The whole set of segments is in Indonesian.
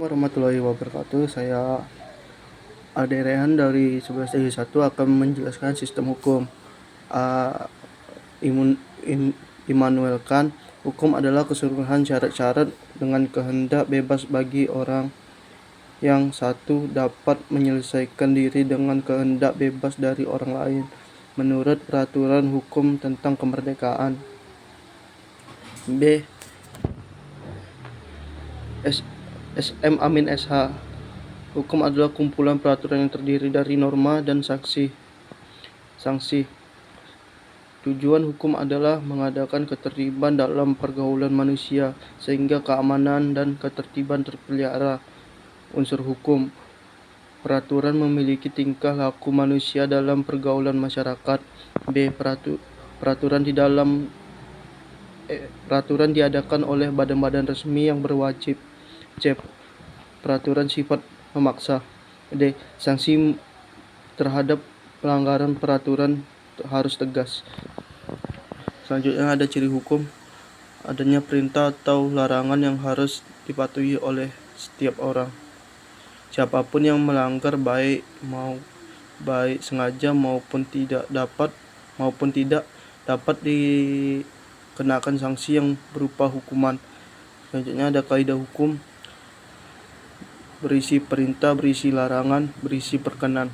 warahmatullahi wabarakatuh. Saya Ade Rehan dari 11I1 akan menjelaskan sistem hukum. A. Immanuel Kant. Hukum adalah keseluruhan syarat-syarat dengan kehendak bebas bagi orang yang satu dapat menyelesaikan diri dengan kehendak bebas dari orang lain menurut peraturan hukum tentang kemerdekaan. B. SM Amin SH. Hukum adalah kumpulan peraturan yang terdiri dari norma dan sanksi. Tujuan hukum adalah mengadakan ketertiban dalam pergaulan manusia sehingga keamanan dan ketertiban terpelihara. Unsur hukum. Peraturan memiliki tingkah laku manusia dalam pergaulan masyarakat. B. Peraturan diadakan oleh badan-badan resmi yang berwajib. C. Peraturan sifat memaksa. D. Sanksi terhadap pelanggaran peraturan harus tegas. Selanjutnya ada ciri hukum. Adanya perintah atau larangan yang harus dipatuhi oleh setiap orang. Siapapun yang melanggar baik sengaja maupun tidak dapat dikenakan sanksi yang berupa hukuman. Selanjutnya ada kaidah hukum. Berisi perintah, berisi larangan, berisi perkenan.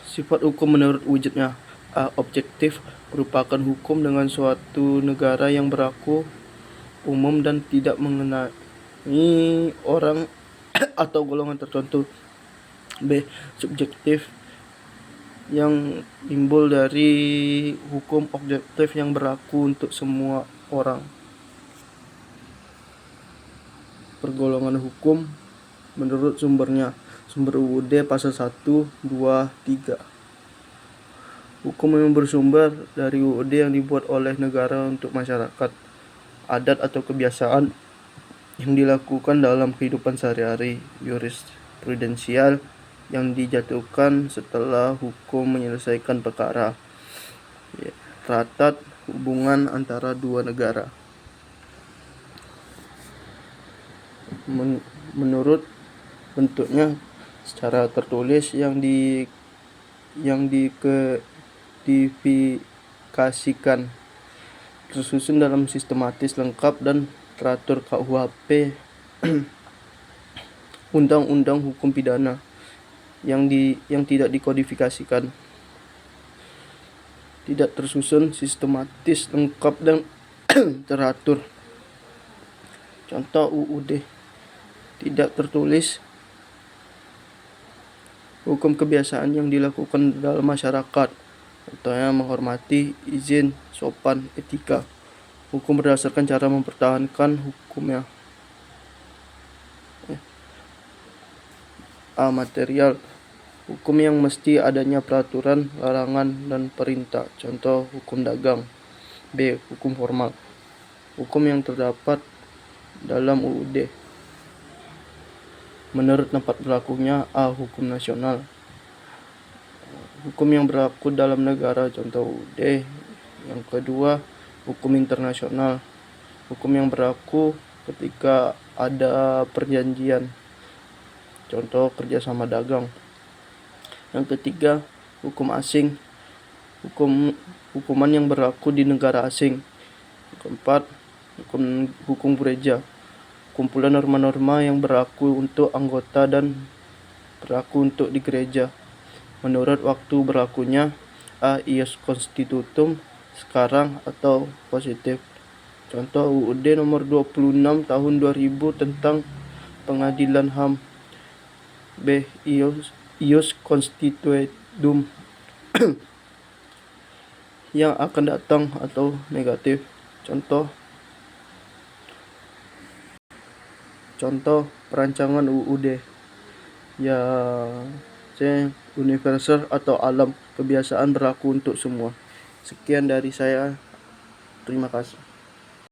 Sifat hukum menurut wujudnya. A. Objektif, merupakan hukum dengan suatu negara yang berlaku umum dan tidak mengenai orang atau golongan tertentu. B. Subjektif, yang timbul dari hukum objektif yang berlaku untuk semua orang. Pergolongan hukum menurut sumbernya. Sumber UUD pasal 1, 2, 3. Hukum yang bersumber dari UUD yang dibuat oleh negara untuk masyarakat. Adat atau kebiasaan yang dilakukan dalam kehidupan sehari-hari. Jurisprudensial yang dijatuhkan setelah hukum menyelesaikan perkara. Traktat hubungan antara dua negara. Menurut bentuknya secara tertulis yang dikodifikasikan, tersusun dalam sistematis, lengkap dan teratur KUHP, undang-undang hukum pidana yang tidak dikodifikasikan, tidak tersusun, sistematis, lengkap dan teratur. Contoh UUD tidak tertulis. Hukum kebiasaan yang dilakukan dalam masyarakat, contohnya menghormati, izin, sopan, etika. Hukum berdasarkan cara mempertahankan hukumnya. A. Material, hukum yang mesti adanya peraturan, larangan, dan perintah. Contoh hukum dagang. B. Hukum formal, hukum yang terdapat dalam UUD. Menurut tempat berlakunya. A. Hukum nasional, hukum yang berlaku dalam negara. Contoh UUD. Yang kedua, hukum internasional, hukum yang berlaku ketika ada perjanjian. Contoh kerjasama dagang. Yang ketiga, hukum asing, hukuman yang berlaku di negara asing. Keempat, hukum gereja, kumpulan norma-norma yang berlaku untuk anggota dan berlaku untuk di gereja. Menurut waktu berlakunya. A. Ius constitutum, sekarang atau positif. Contoh UUD nomor 26 tahun 2000 tentang pengadilan HAM. B. Ius constituendum yang akan datang atau negatif. Contoh perancangan UUD. Ya, C. Universal atau alam, kebiasaan berlaku untuk semua. Sekian dari saya. Terima kasih.